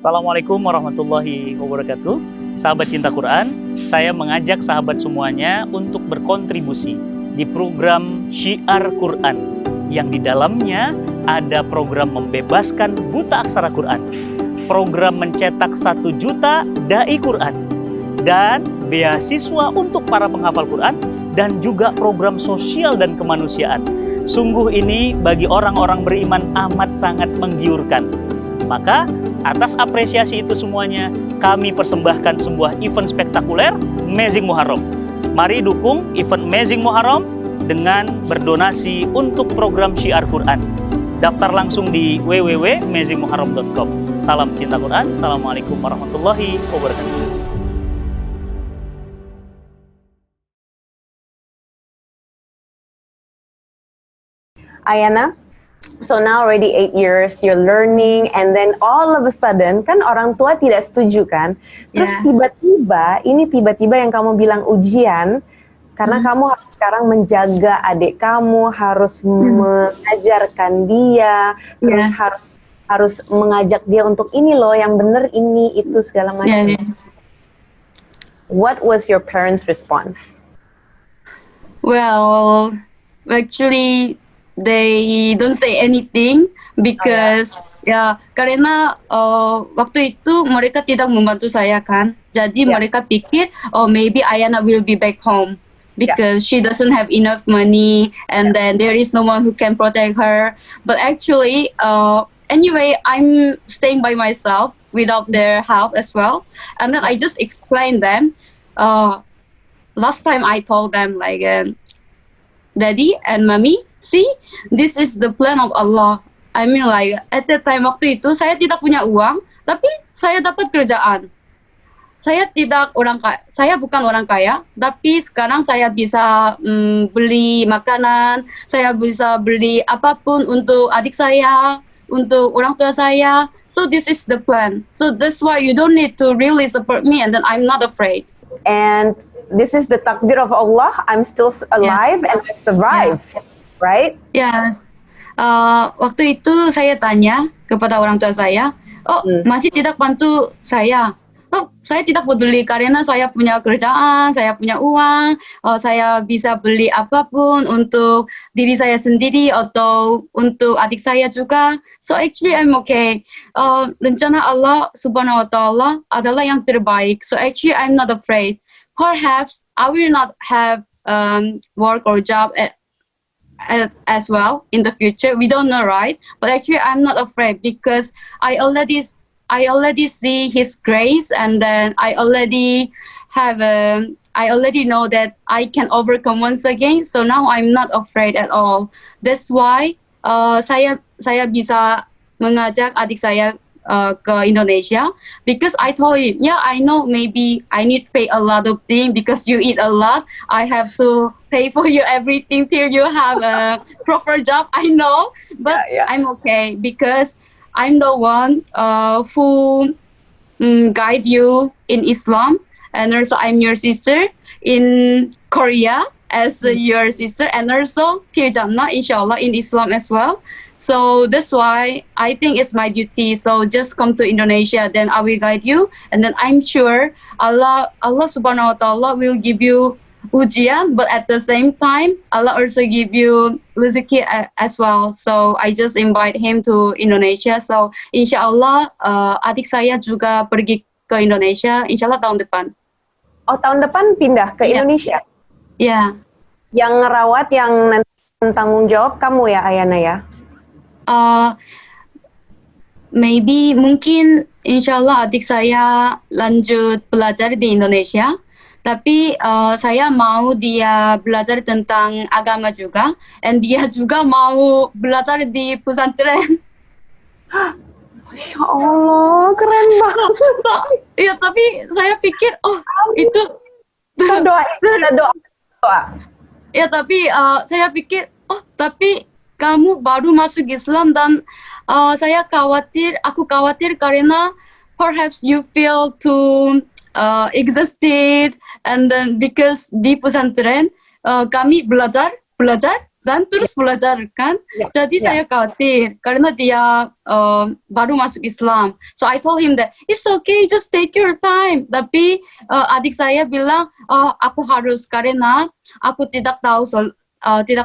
Assalamualaikum warahmatullahi wabarakatuh. Sahabat cinta Quran, saya mengajak sahabat semuanya untuk berkontribusi di program Syiar Quran yang di dalamnya ada program membebaskan buta aksara Quran, program mencetak 1 juta dai Quran, dan beasiswa untuk para penghafal Quran, dan juga program sosial dan kemanusiaan. Sungguh ini bagi orang-orang beriman amat sangat menggiurkan. Maka atas apresiasi itu semuanya, kami persembahkan sebuah event spektakuler Amazing Muharram. Mari dukung event Amazing Muharram dengan berdonasi untuk program Syiar Quran. Daftar langsung di www.amazingmuharram.com. Salam cinta Quran. Assalamualaikum warahmatullahi wabarakatuh. Ayana, so now already 8 years you're learning, and then all of a sudden kan orang tua tidak setuju kan, terus tiba-tiba yang kamu bilang ujian karena kamu harus sekarang menjaga adik kamu, harus mengajarkan dia, terus harus mengajak dia untuk ini loh yang bener, ini itu segala macam. What was your parents' response? Well, actually they don't say anything because karena waktu itu mereka tidak membantu saya kan, jadi mereka pikir maybe Ayana will be back home because she doesn't have enough money and then there is no one who can protect her. But actually anyway, I'm staying by myself without their help as well, and then I just explained them. Last time I told them like, Daddy and Mommy, see, this is the plan of Allah. I mean like at that time, waktu itu saya tidak punya uang, tapi saya dapat kerjaan. Saya bukan orang kaya, tapi sekarang saya bisa beli makanan, saya bisa beli apapun untuk adik saya, untuk orang tua saya. So this is the plan. So that's why you don't need to really support me, and then I'm not afraid. And this is the takdir of Allah. I'm still alive and I survived, right? Yes. Waktu itu saya tanya kepada orang tua saya, masih tidak bantu saya. Saya tidak peduli karena saya punya kerjaan, saya punya uang, saya bisa beli apapun untuk diri saya sendiri atau untuk adik saya juga. So actually I'm okay. Rencana Allah Subhanahu wa Ta'ala adalah yang terbaik. So actually I'm not afraid. Perhaps I will not have work or job as well in the future. We don't know, right? But actually I'm not afraid because I already see His grace, and then I already know that I can overcome once again. So now I'm not afraid at all. That's why saya bisa mengajak adik saya ke Indonesia, because I told him, I know maybe I need to pay a lot of things because you eat a lot. I have to pay for you everything till you have a proper job. I know, but I'm okay because I'm the one who guide you in Islam, and also I'm your sister in Korea as your sister, and also till Jannah, inshallah, in Islam as well. So that's why I think it's my duty. So just come to Indonesia, then I will guide you, and then I'm sure Allah Subhanahu wa Ta'ala will give you ujian, but at the same time Allah also give you rezeki as well. So I just invite him to Indonesia. So insyaallah adik saya juga pergi ke Indonesia insyaallah tahun depan. Oh, tahun depan pindah ke Indonesia? Iya. Yang ngerawat, yang nanti tanggung jawab kamu ya, Ayana ya? Maybe mungkin insyaallah adik saya lanjut belajar di Indonesia. Tapi saya mau dia belajar tentang agama juga, dan dia juga mau belajar di pesantren. Masya Allah, keren banget. Iya, tapi saya pikir, itu kita doa. Ya, tapi saya pikir, tapi kamu baru masuk Islam, dan aku khawatir karena perhaps you feel too exhausted. And then because di pesantren kami belajar dan terus belajar kan. Jadi saya khawatir karena dia baru masuk Islam. So I told him that it's okay, just take your time. Tapi adik saya bilang, aku harus karena aku tidak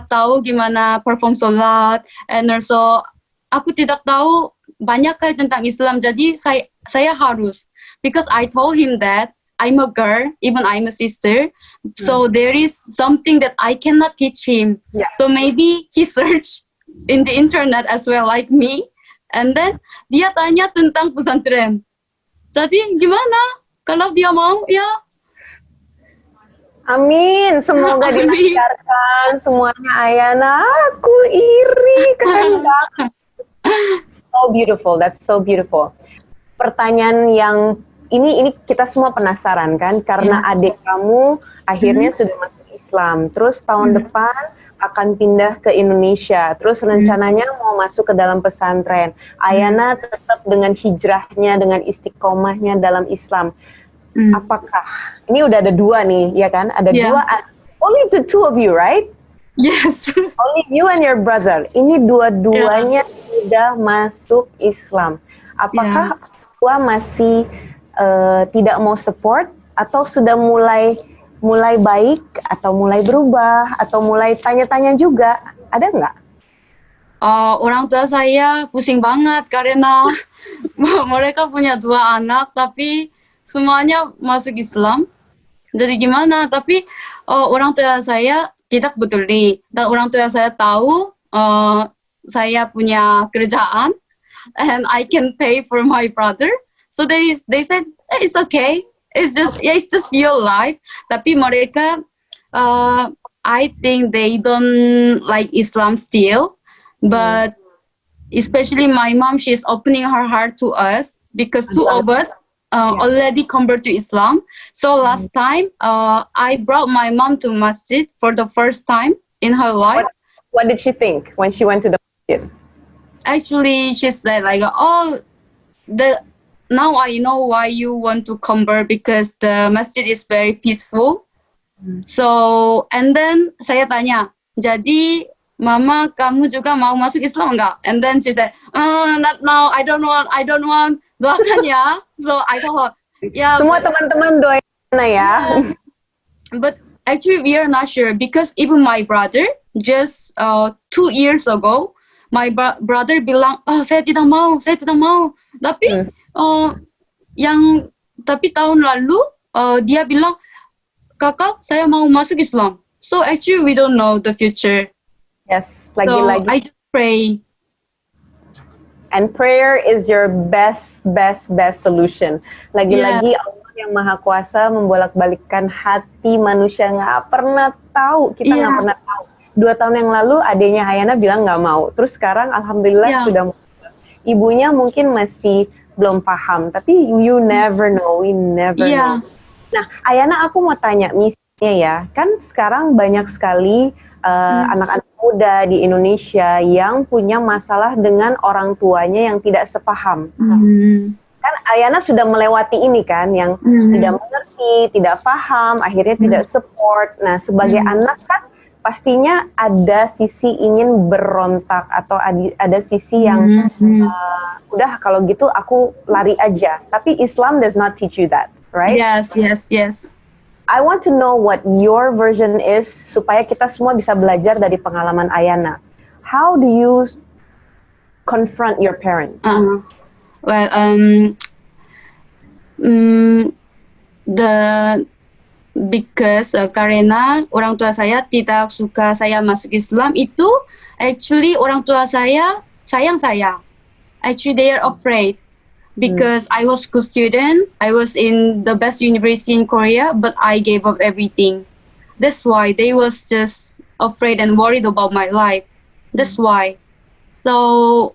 tahu gimana perform sholat, and also aku tidak tahu banyak hal tentang Islam. Jadi saya harus, because I told him that I'm a girl, even I'm a sister, so there is something that I cannot teach him. So maybe he searched in the internet as well like me, and then dia tanya tentang pesantren. Jadi gimana kalau dia mau ya? Amin, semoga dilancarkan semuanya Ayana. Aku iri, keren banget. So beautiful, that's so beautiful. Pertanyaan yang ini kita semua penasaran kan, karena adik kamu akhirnya sudah masuk Islam, terus tahun depan akan pindah ke Indonesia, terus rencananya mau masuk ke dalam pesantren. Ayana tetap dengan hijrahnya, dengan istiqomahnya dalam Islam. Apakah ini udah ada dua nih, ya kan? Ada dua, only the two of you, right? Yes. Only you and your brother. Ini dua-duanya sudah masuk Islam. Apakah tua masih tidak mau support, atau sudah mulai baik, atau mulai berubah, atau mulai tanya-tanya juga? Ada nggak? Orang tua saya pusing banget karena mereka punya 2 anak tapi semuanya masuk Islam. Jadi gimana? Tapi orang tua saya tidak peduli, dan orang tua saya tahu saya punya kerjaan and I can pay for my brother. So they said it's okay, it's just your life. Tapi mereka I think they don't like Islam still, but especially my mom, she's opening her heart to us because 2 of us already convert to Islam. So last time I brought my mom to masjid for the first time in her life. What did she think when she went to the masjid? Actually, she said like, now I know why you want to convert, because the masjid is very peaceful. So, and then saya tanya, jadi Mama, kamu juga mau masuk Islam enggak? And then she said, not now, I don't want, doakan ya. So I told her, semua teman-teman doain ya. But actually we are not sure, because even my brother, just 2 years ago, my brother bilang, saya tidak mau. Tapi tapi tahun lalu dia bilang, kakak, saya mau masuk Islam. So actually we don't know the future. Yes, lagi-lagi. So I just pray. And prayer is your best solution. Lagi-lagi Allah yang Maha Kuasa membolak-balikkan hati manusia, nggak pernah tahu. Kita nggak pernah tahu. 2 tahun yang lalu adiknya Ayana bilang nggak mau. Terus sekarang alhamdulillah sudah mau. Ibunya mungkin masih belum paham, tapi you never know, we never know. Nah, Ayana, aku mau tanya, misalnya ya, kan sekarang banyak sekali anak-anak muda di Indonesia yang punya masalah dengan orang tuanya yang tidak sepaham. Kan Ayana sudah melewati ini kan, yang tidak mengerti, tidak paham, akhirnya tidak support. Nah, sebagai anak kan pastinya ada sisi ingin berontak, atau ada sisi yang udah kalau gitu aku lari aja. Tapi Islam does not teach you that, right? Yes. I want to know what your version is supaya kita semua bisa belajar dari pengalaman Ayana. How do you confront your parents? Because karena orang tua saya tidak suka saya masuk Islam, itu actually orang tua saya sayang saya. Actually they are afraid because I was good student, I was in the best university in Korea, but I gave up everything. That's why they was just afraid and worried about my life. That's why. So,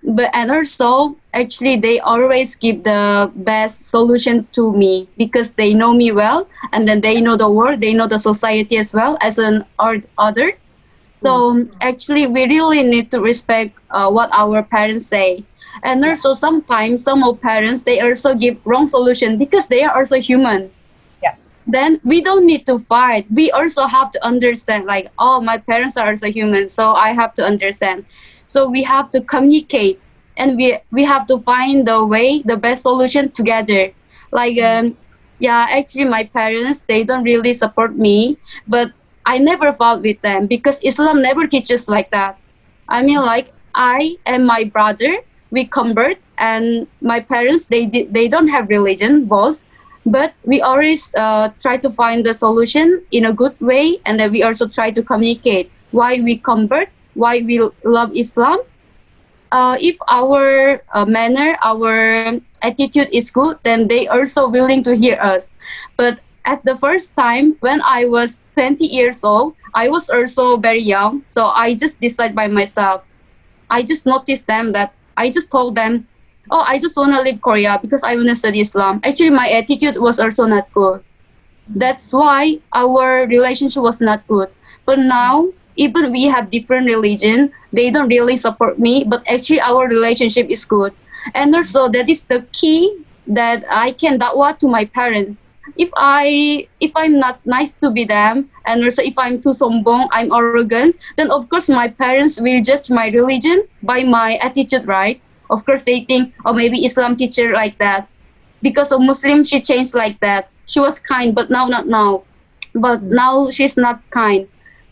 and also, actually, they always give the best solution to me because they know me well, and then they know the world, they know the society as well as an other. So, actually, we really need to respect what our parents say. And also, sometimes some of parents, they also give wrong solution because they are also human. then we don't need to fight. We also have to understand, like, oh, my parents are also human, so I have to understand. So we have to communicate, and we have to find the way, the best solution together. Like, yeah, actually, my parents, they don't really support me, but I never fought with them because Islam never teaches like that. I mean, like, I and my brother, we convert, and my parents, they don't have religion, both, but we always try to find the solution in a good way, and then we also try to communicate why we convert, why we love Islam. If our manner, our attitude is good, then they also willing to hear us. But at the first time, when I was 20 years old, I was also very young, so I just decided by myself. I just noticed them that I just told them, oh, I just want to leave Korea because I want to study Islam. Actually, my attitude was also not good. That's why our relationship was not good. But now, even we have different religion, they don't really support me, but actually our relationship is good. And also that is the key that I can da'wah to my parents. If I'm not nice to be them, and also if I'm too sombong, I'm arrogant, then of course my parents will judge my religion by my attitude, right? Of course they think, oh, maybe Islam teacher like that. Because of Muslim, she changed like that. She was kind, but now not now. But now she's not kind.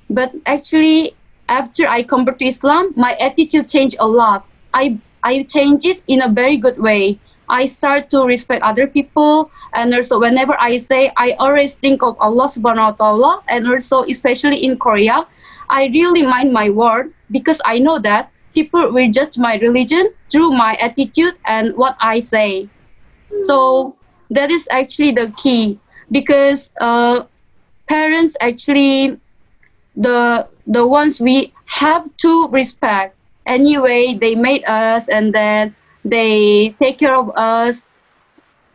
But actually, after I convert to Islam, my attitude changed a lot. I changed it in a very good way. I start to respect other people, and also whenever I say, I always think of Allah subhanahu wa ta'ala, and also especially in Korea, I really mind my word because I know that people will judge my religion through my attitude and what I say. So that is actually the key because parents actually the ones we have to respect. Anyway, they made us and then they take care of us.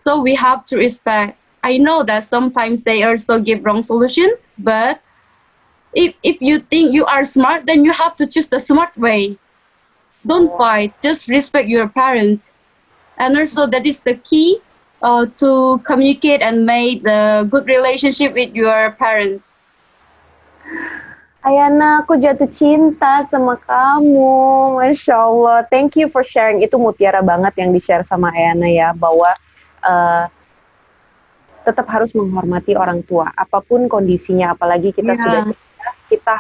So we have to respect. I know that sometimes they also give wrong solution, but if you think you are smart, then you have to choose the smart way. Don't fight, just respect your parents. And also that is the key to communicate and make the good relationship with your parents. Ayana, aku jatuh cinta sama kamu, Masya Allah. Thank you for sharing. Itu mutiara banget yang di-share sama Ayana ya, bahwa tetap harus menghormati orang tua, apapun kondisinya, apalagi kita sudah kita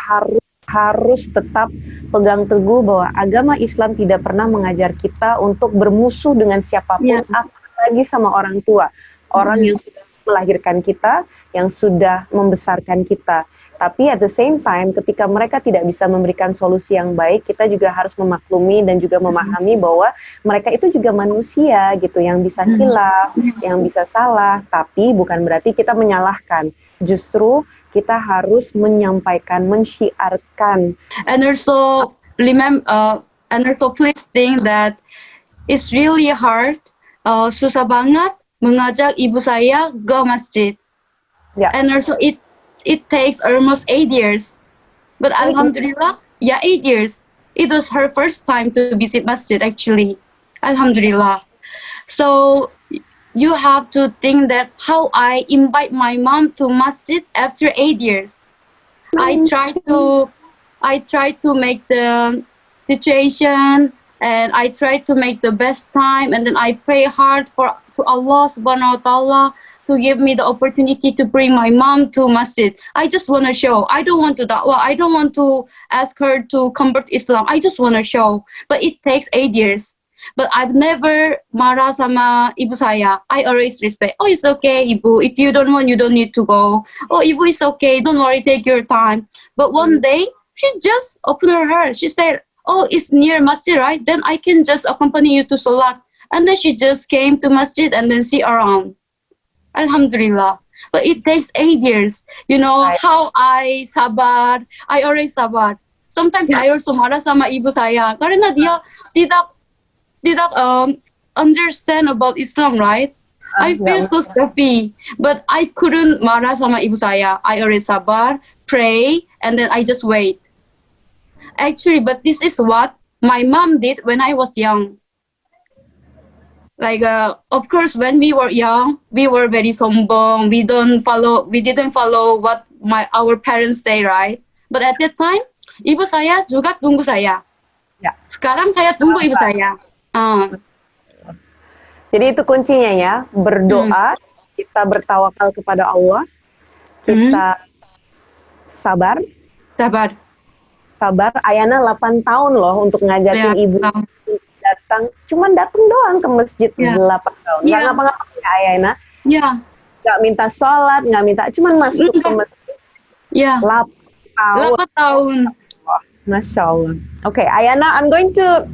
harus tetap pegang teguh bahwa agama Islam tidak pernah mengajar kita untuk bermusuh dengan siapapun, apalagi sama orang tua, orang yang sudah melahirkan kita, yang sudah membesarkan kita. Tapi at the same time, ketika mereka tidak bisa memberikan solusi yang baik, kita juga harus memaklumi dan juga memahami bahwa mereka itu juga manusia gitu, yang bisa hilaf, yang bisa salah, tapi bukan berarti kita menyalahkan. Justru kita harus menyampaikan, mensyiarkan. And also please think that it's really hard, susah banget mengajak ibu saya ke masjid. Yeah. And also it takes almost 8 years. But Alhamdulillah, 8 years. It was her first time to visit masjid actually. Alhamdulillah. So you have to think that how I invite my mom to masjid after 8 years. I try to make the situation, and I try to make the best time, and then I pray hard to Allah subhanahu wa ta'ala to give me the opportunity to bring my mom to masjid. I just want to show. I don't want to da'wah. I don't want to ask her to convert Islam. I just want to show. But it takes 8 years. But I've never marah sama ibu saya. I always respect. Oh, it's okay, ibu. If you don't want, you don't need to go. Oh, ibu, it's okay. Don't worry. Take your time. But one day, she just opened her heart. She said, oh, it's near masjid, right? Then I can just accompany you to salat. And then she just came to masjid and then see around. Alhamdulillah. But it takes 8 years. You know, how I sabar. I always sabar. Sometimes I also marah sama ibu saya. Karena dia tidak understand about Islam, right? I feel so stuffy. But I couldn't marah sama ibu saya. I always sabar, pray, and then I just wait. Actually, but this is what my mom did when I was young. like of course when we were young, we were very sombong. We didn't follow what our parents say, right? But at that time, ibu saya juga tunggu saya. Ya. Sekarang saya tunggu ibu saya. Jadi itu kuncinya ya, berdoa, kita bertawakal kepada Allah, kita sabar. Ayana 8 tahun loh untuk ngajakin ibu datang, cuman datang doang ke masjid 8 tahun. Nggak ngapa-ngapain ya Ayana. Nggak minta sholat, nggak minta, cuman masuk ke masjid. 8 tahun. Masya Allah. Okay, Ayana, I'm going to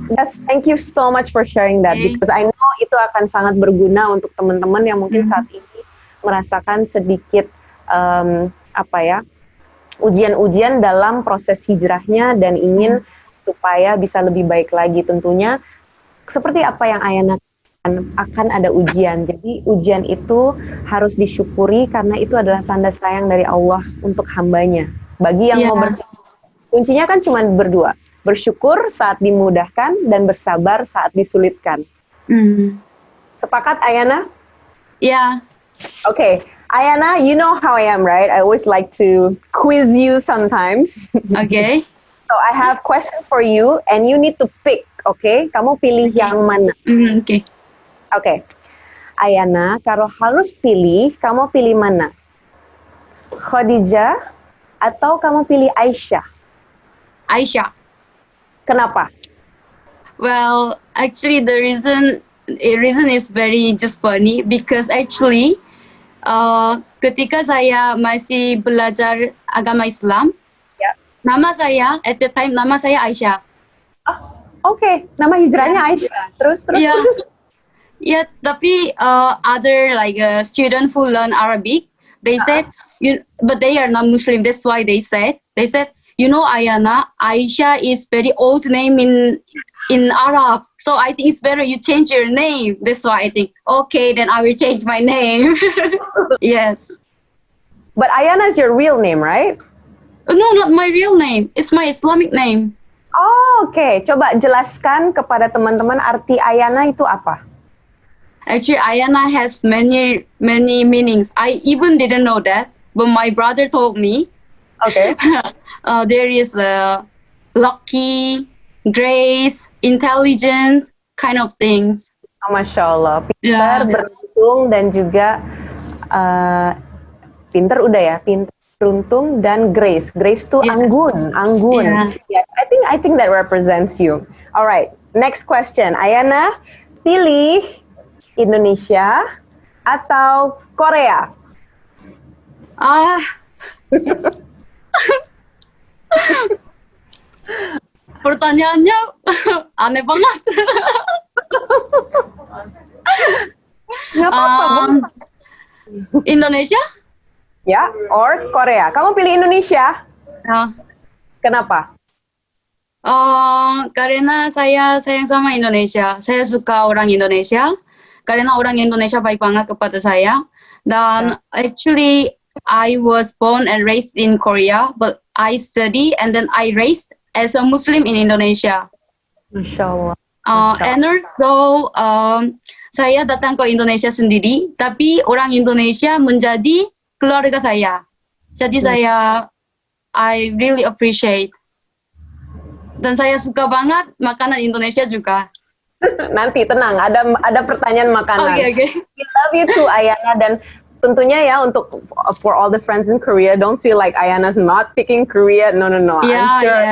thank you so much for sharing that because I know itu akan sangat berguna untuk teman-teman yang mungkin saat ini merasakan sedikit ujian-ujian dalam proses hijrahnya dan ingin supaya bisa lebih baik lagi. Tentunya seperti apa yang Ayana akan ada ujian. Jadi ujian itu harus disyukuri karena itu adalah tanda sayang dari Allah untuk hambanya. Bagi yang mau bersyukur, kuncinya kan cuma berdua. Bersyukur saat dimudahkan dan bersabar saat disulitkan. Sepakat Ayana? Yeah. Okay. Ayana, you know how I am, right? I always like to quiz you sometimes. Okay. So I have questions for you and you need to pick, okay? Kamu pilih yang mana? Okay. Okay. Ayana, kalau harus pilih, kamu pilih mana? Khadijah atau kamu pilih Aisyah? Aisyah. Kenapa? Well, actually the reason is very just funny because actually ketika saya masih belajar agama Islam, nama saya at the time nama saya Aisyah. Okay, nama hijrahnya Aisyah. Terus. Yeah, tapi other like student who learn Arabic, they said, but they are not Muslim. That's why they said, you know, Ayana, Aisha is very old name in Arab. So I think it's better you change your name. That's why I think, okay, then I will change my name. Yes. But Ayana is your real name, right? No, not my real name. It's my Islamic name. Oh, okay. Coba jelaskan kepada teman-teman arti Ayana itu apa? Actually, Ayana has many meanings. I even didn't know that, but my brother told me. Okay. There is lucky, grace, intelligent kind of things. Masya Allah, pintar, beruntung dan juga pintar udah ya, pintar, beruntung dan grace. Grace tuh anggun. Yeah. I think that represents you. Alright, next question. Ayana, pilih Indonesia atau Korea? Pertanyaannya aneh banget. Nggak apa-apa. Indonesia? Ya, or Korea. Kamu pilih Indonesia? Kenapa? Karena saya sayang sama Indonesia. Saya suka orang Indonesia. Karena orang Indonesia baik banget kepada saya. Dan actually, I was born and raised in Korea, but I study and then I raised as a Muslim in Indonesia. Masya Allah. And also, saya datang ke Indonesia sendiri, tapi orang Indonesia menjadi keluarga saya. Jadi I really appreciate. Dan saya suka banget makanan Indonesia juga. Nanti tenang, ada pertanyaan makanan. Okay. We love you too, Ayana, dan tentunya ya untuk for all the friends in Korea, don't feel like Ayana's not picking Korea. No. Yeah, I'm sure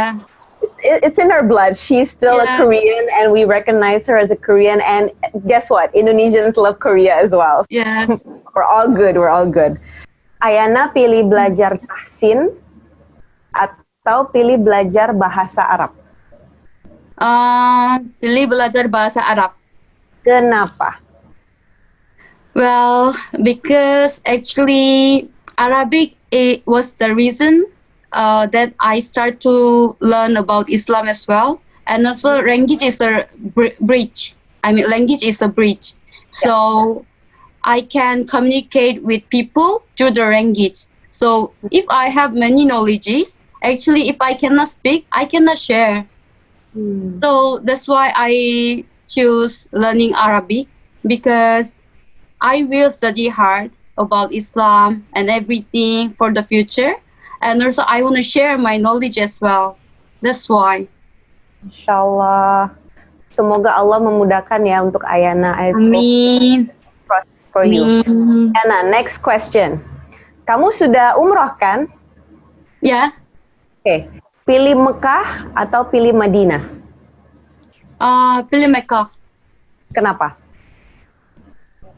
it's in her blood. She's still a Korean, and we recognize her as a Korean. And guess what? Indonesians love Korea as well. Yeah. We're all good. Ayana pilih belajar tahsin atau pilih belajar bahasa Arab? Pilih belajar bahasa Arab. Kenapa? Well, because actually Arabic was the reason that I start to learn about Islam as well. And also language is a bridge. Language is a bridge. So I can communicate with people through the language. So if I have many knowledges, actually if I cannot speak, I cannot share. So that's why I choose learning Arabic. because I will study hard about Islam and everything for the future. And also I want to share my knowledge as well. That's why. Insyaallah. Semoga Allah memudahkan ya untuk Ayana. I hope Amin. for you. Amin. Ayana, next question. Kamu sudah umroh kan? Ya, Oke. Pilih Mekah atau pilih Madinah? pilih Mekah. Kenapa?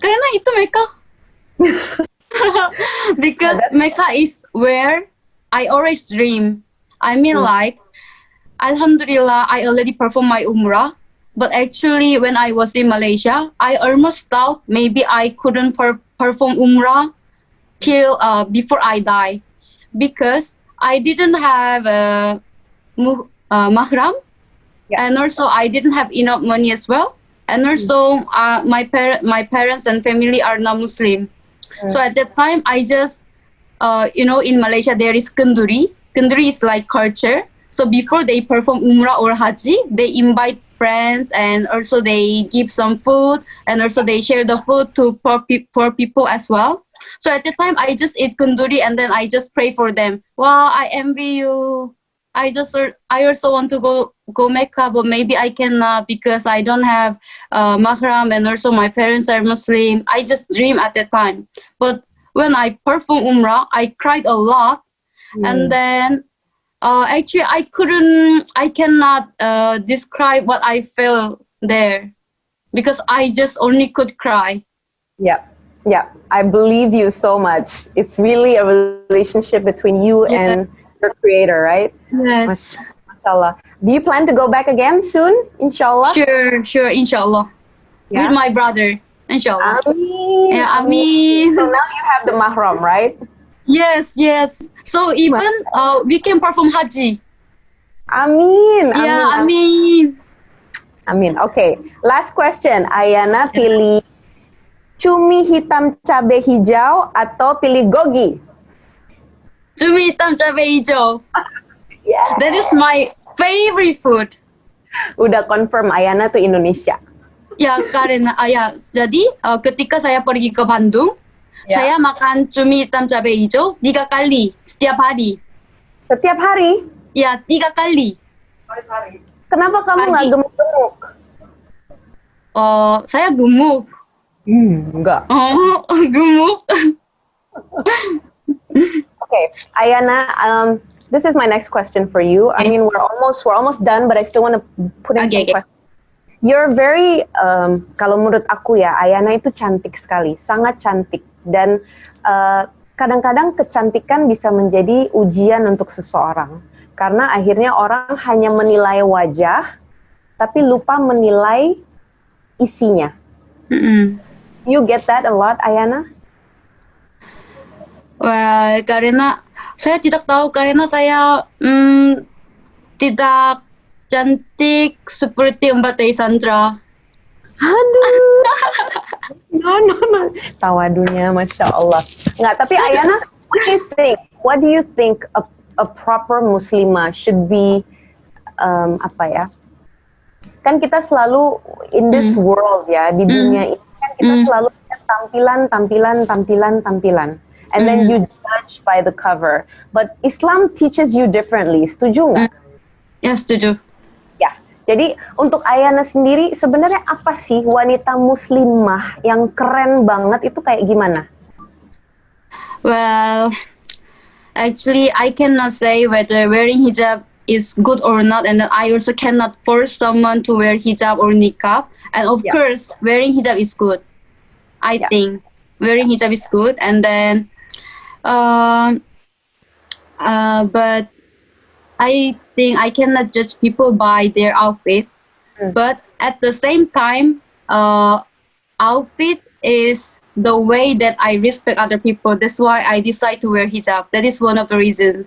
Karena itu Mekah. Because Mecca is where I always dream. I mean, like, Alhamdulillah, I already performed my Umrah. But actually, when I was in Malaysia, I almost thought maybe I couldn't perform Umrah till before I die, because I didn't have a mahram, and also I didn't have enough money as well. And also, my parents and family are not Muslim. So at that time, I just, in Malaysia, there is kenduri. Kenduri is like culture. So before they perform Umrah or Haji, they invite friends, and also they give some food, and also they share the food to poor people as well. So at the time, I just eat kenduri, and then I just pray for them. Wow, I envy you. I also want to go Mecca, but maybe I cannot because I don't have mahram, and also my parents are Muslim. I just dream at that time. But when I perform Umrah, I cried a lot, and then actually I cannot describe what I felt there, because I just only could cry. Yeah, I believe you so much. It's really a relationship between you and your creator, right? Yes. Mashallah. Do you plan to go back again soon? Inshallah. Sure, inshallah. Yeah? With my brother, inshallah. Ameen. Yeah, Ameen. So now you have the mahram, right? Yes. So even we can perform Haji. Amin. Yeah, Ameen. Amin. Okay. Last question. Ayana pilih cumi hitam cabai hijau atau pilih gogi? Cumi hitam cabai hijau. Yeah. That is my favorite food. Udah confirm Ayana tuh Indonesia. Ya, karena jadi ketika saya pergi ke Bandung, saya makan cumi hitam cabai hijau 3 kali setiap hari. Setiap hari? Ya, 3 kali. Kenapa kamu nggak gemuk-gemuk? Saya gemuk. Enggak. Oh, gemuk. Okay, Ayana, this is my next question for you. I mean, we're almost done, but I still want to put in some questions. You're very, kalau menurut aku ya, Ayana itu cantik sekali, sangat cantik. Dan kadang-kadang kecantikan bisa menjadi ujian untuk seseorang. Karena akhirnya orang hanya menilai wajah, tapi lupa menilai isinya. You get that a lot, Ayana? Well, karena saya tidak tahu, karena saya tidak cantik seperti Mbak Sandra. Aduh. No. Tawadunya, Masya Allah. Nggak, tapi Ayana, what do you think a proper Muslimah should be, kan kita selalu in this world ya, di dunia ini kan kita selalu tampilan. And then you judge by the cover. But Islam teaches you differently. Setuju nggak? Ya, setuju. Ya. Jadi untuk Ayana sendiri, sebenarnya apa sih wanita muslimah yang keren banget itu kayak gimana? Well, actually, I cannot say whether wearing hijab is good or not, and then I also cannot force someone to wear hijab or niqab. And of course, wearing hijab is good. I think wearing hijab is good, and then but I think I cannot judge people by their outfits. But at the same time, outfit is the way that I respect other people. That's why I decide to wear hijab. That is one of the reasons,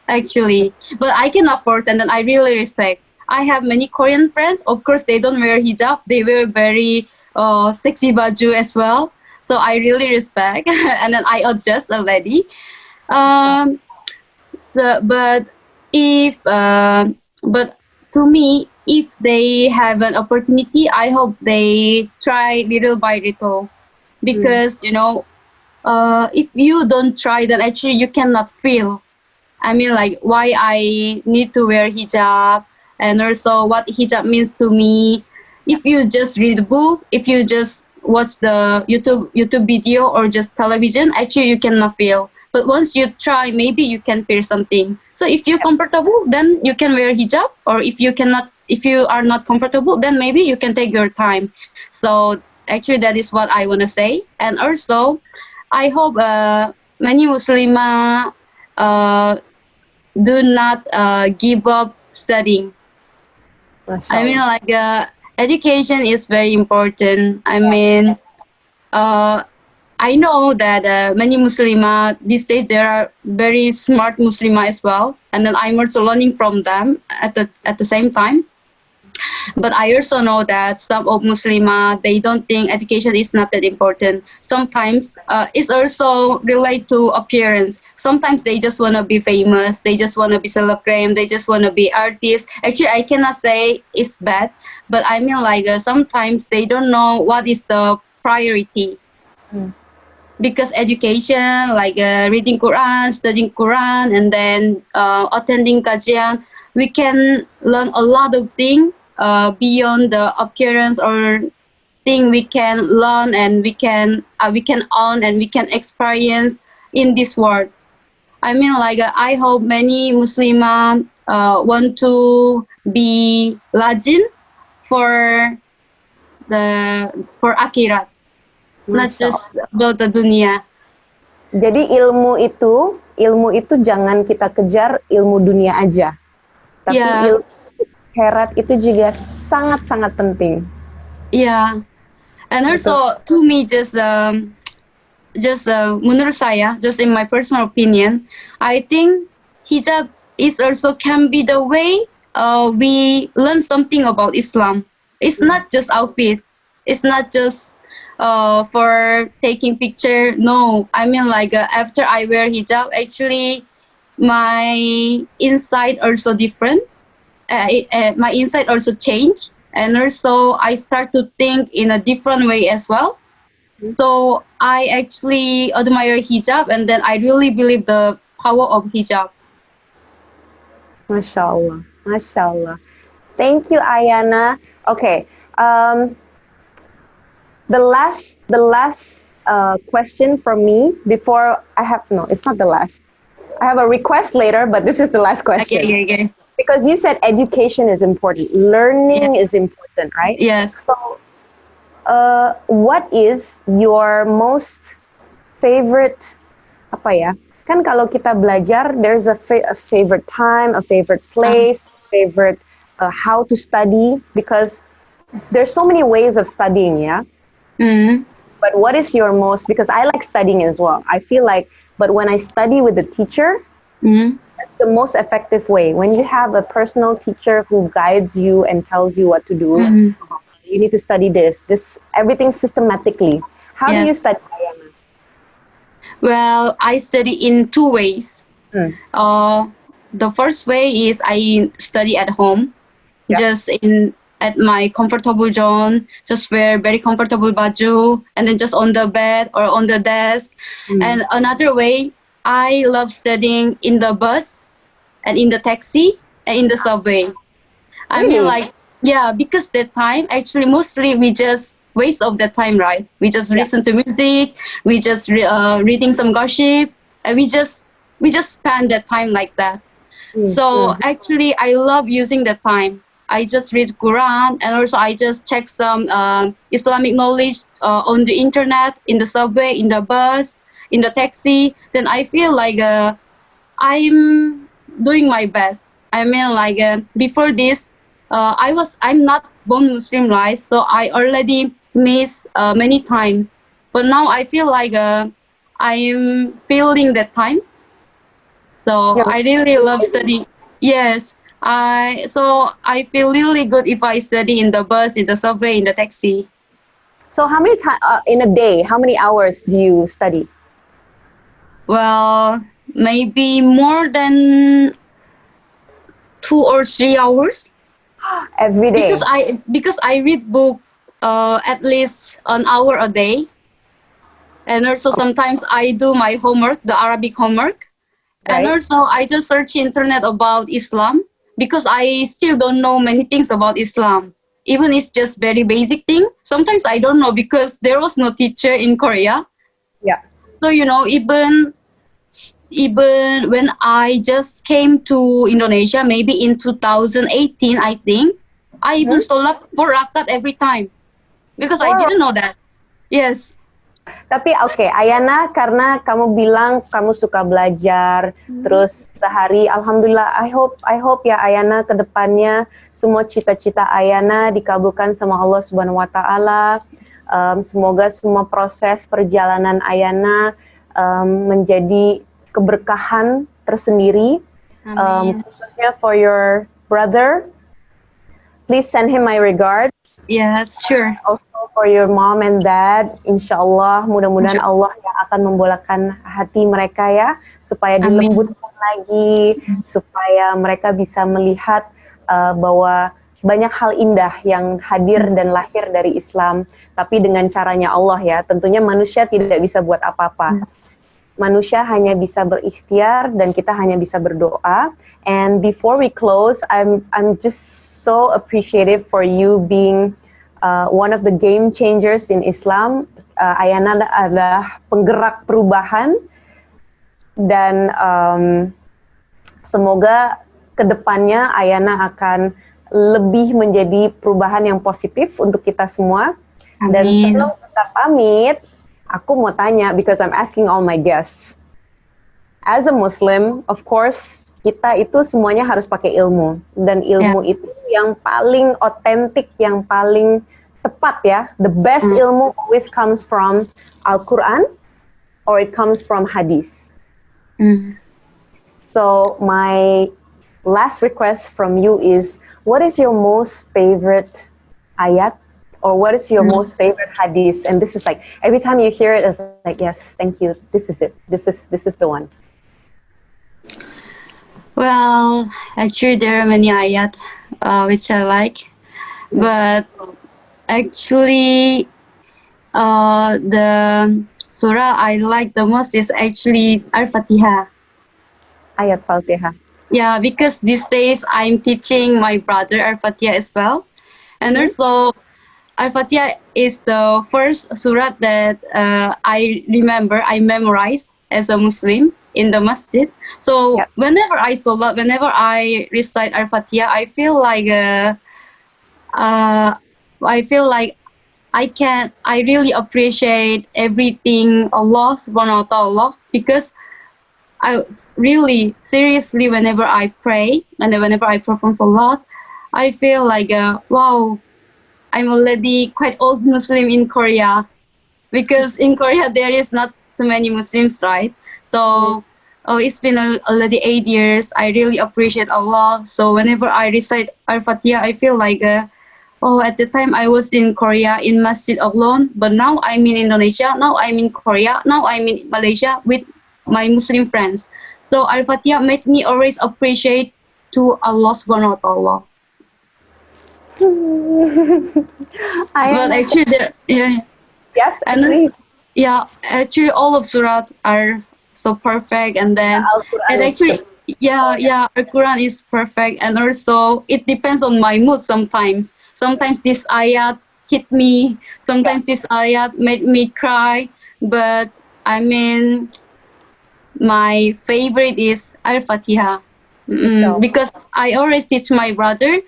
actually. But I cannot force, and then I really respect. I have many Korean friends. Of course, they don't wear hijab. They wear very sexy baju as well. So I really respect, and then I adjust already. But to me, if they have an opportunity, I hope they try little by little, because if you don't try, then actually you cannot feel. I mean, like, why I need to wear hijab, and also what hijab means to me. If you just read the book, if you just watch the YouTube video or just television, actually you cannot feel. But once you try, maybe you can feel something. So if you're comfortable, then you can wear hijab. Or if you are not comfortable, then maybe you can take your time. So actually, that is what I want to say. And also, I hope many Muslimah do not give up studying. I mean, like, education is very important. I mean, I know that many Muslimah these days, there are very smart Muslimah as well, and then I'm also learning from them at the same time. But I also know that some of Muslimah, they don't think education is not that important. Sometimes it's also related to appearance. Sometimes they just want to be famous. They just want to be celebrated. They just want to be artists. Actually, I cannot say it's bad, but I mean, like, sometimes they don't know what is the priority. Because education, like reading Quran, studying Quran, and then attending kajian, we can learn a lot of things beyond the appearance, or thing we can learn and we can earn and we can experience in this world. I mean, like, I hope many Muslimah want to be lajin for akhirat, not just about the dunia. Jadi ilmu itu jangan kita kejar ilmu dunia aja, tapi ilmu akhirat itu juga sangat-sangat penting. Yeah, and also to me, just menurut saya, just in my personal opinion, I think hijab is also can be the way we learn something about Islam. It's not just outfit. It's not just for taking picture. No, I mean, like, after I wear hijab, actually my inside also different. My inside also changed, and also I start to think in a different way as well. So I actually admire hijab, and then I really believe the power of hijab. Masya Allah, Masya Allah. Thank you, Ayana. Okay, the last question from me before I have, no, it's not the last. I have a request later, but this is the last question. Okay. Because you said education is important, learning is important, right? Yes. So, what is your most favorite, apa ya? Kan kalau kita belajar, there's a favorite time, a favorite place, favorite how to study, because there's so many ways of studying, yeah? But what is your most, because I like studying as well. I feel like, but when I study with the teacher, that's the most effective way. When you have a personal teacher who guides you and tells you what to do, you need to study this, everything systematically. How do you study, Ayana? Well, I study in two ways. The first way is I study at home, just at my comfortable zone, just wear very comfortable baju, and then just on the bed or on the desk. And another way, I love studying in the bus and in the taxi and in the subway. I mean, like, because that time, actually, mostly we just waste of the time, right? We just listen to music, we just reading some gossip, and we just spend that time like that. So actually, I love using the time. I just read Quran, and also I just check some Islamic knowledge on the internet, in the subway, in the bus, in the taxi. Then I feel like I'm doing my best. I mean, like, before this, I'm not born Muslim, right? So I already missed many times. But now I feel like I'm feeling that time. So I really love studying. Yes. So I feel really good if I study in the bus, in the subway, in the taxi. So how many times in a day, how many hours do you study? Well, maybe more than 2 or 3 hours. Every day. Because I read book at least an hour a day, and also sometimes I do my homework, the Arabic homework, and Right. also I just search internet about Islam because I still don't know many things about Islam. Even it's just very basic thing. Sometimes I don't know because there was no teacher in Korea. Yeah. So even when I just came to Indonesia, maybe in 2018, I think, I even sholat 4 rakaat every time because I didn't know that. Yes. Tapi oke, Ayana, karena kamu bilang kamu suka belajar, terus sehari, alhamdulillah, I hope ya Ayana ke depannya semua cita-cita Ayana dikabulkan sama Allah Subhanahu Wa Taala. Semoga semua proses perjalanan Ayana menjadi keberkahan tersendiri. Khususnya for your brother, please send him my regard. Yes, sure. Also for your mom and dad, insya Allah mudah-mudahan Allah yang akan membolakkan hati mereka ya, supaya dilembutkan lagi, supaya mereka bisa melihat bahwa banyak hal indah yang hadir dan lahir dari Islam, tapi dengan caranya Allah ya. Tentunya manusia tidak bisa buat apa-apa. Manusia hanya bisa berikhtiar dan kita hanya bisa berdoa. And before we close, I'm just so appreciative for you being one of the game changers in Islam. Ayana adalah penggerak perubahan dan semoga kedepannya Ayana akan lebih menjadi perubahan yang positif untuk kita semua. Dan sebelum kita pamit, aku mau tanya, because I'm asking all my guests. As a Muslim, of course, kita itu semuanya harus pakai ilmu. Dan ilmu itu yang paling otentik, yang paling tepat ya. The best ilmu always comes from Al-Quran or it comes from Hadis. So my last request from you is, what is your most favorite ayat or what is your most favorite hadith? And this is like, every time you hear it, it's like, yes, thank you. This is it. This is the one. Well, actually there are many ayat which I like, but actually the surah I like the most is actually Al-Fatihah. Ayat Fatihah. Yeah, because these days I'm teaching my brother Al-Fatihah as well. And also, Al-Fatihah is the first surah that I remember, I memorized as a Muslim in the masjid. So whenever I salat, whenever I recite Al-Fatihah, I feel like I really appreciate everything Allah Subhanahu Wa Taala, because I really, seriously, whenever I pray and whenever I perform salat, I feel like, wow, I'm already quite old Muslim in Korea, because in Korea there is not too many Muslims, right? So, it's been already 8 years. I really appreciate Allah. So whenever I recite Al-Fatihah, I feel like, at the time I was in Korea in masjid alone, but now I'm in Indonesia, now I'm in Korea, now I'm in Malaysia with my Muslim friends. So Al-Fatihah made me always appreciate to Allah Subhanahu Wa Taala. But actually, yes, and actually all of surah are so perfect, and then Al-Quran is perfect, and also it depends on my mood sometimes. Sometimes this ayat hit me, sometimes this ayat made me cry, but I mean, my favorite is Al-Fatihah. Because I always teach my brother,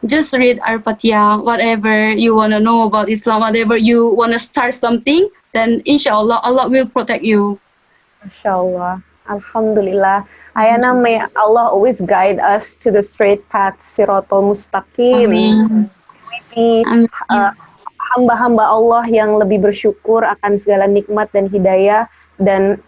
just read Al-Fatihah. Whatever you want to know about Islam, whatever you want to start something, then inshallah, Allah will protect you. Inshallah. Alhamdulillah. Ayana, may Allah always guide us to the straight path, Siratul Mustaqim. Hamba-hamba Allah yang lebih bersyukur akan segala nikmat dan hidayah. Dan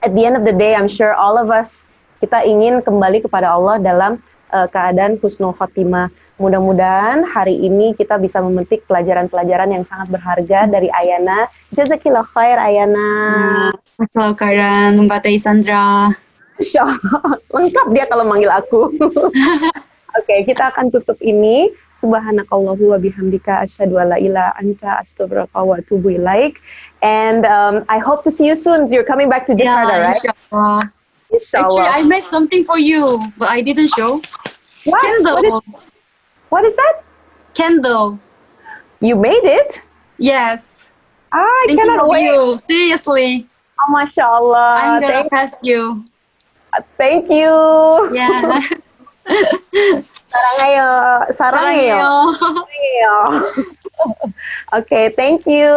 at the end of the day, I'm sure all of us, kita ingin kembali kepada Allah dalam keadaan husnul khotimah. Mudah-mudahan hari ini kita bisa memetik pelajaran-pelajaran yang sangat berharga dari Ayana. Jazakillah khair, Ayana. Halo Karen, Mbak Tei Sandra. Lengkap dia kalau manggil aku. Oke, kita akan tutup ini. Subhanakallahu wa bihamdika asyhadu alla ilaha anta astaghfiruka wa atubu ilaik. And I hope to see you soon. You're coming back to Jakarta, right? Inshallah. Inshallah. Actually, I made something for you, but I didn't show. What? Candle. What is that? Candle. You made it? Yes. I Thinking cannot of wait. you. Seriously. Oh, Masya Allah. I'm gonna pass you. Thank you. Yeah. Sarangayo. Sarangayo. Sarangayo. Okay, thank you.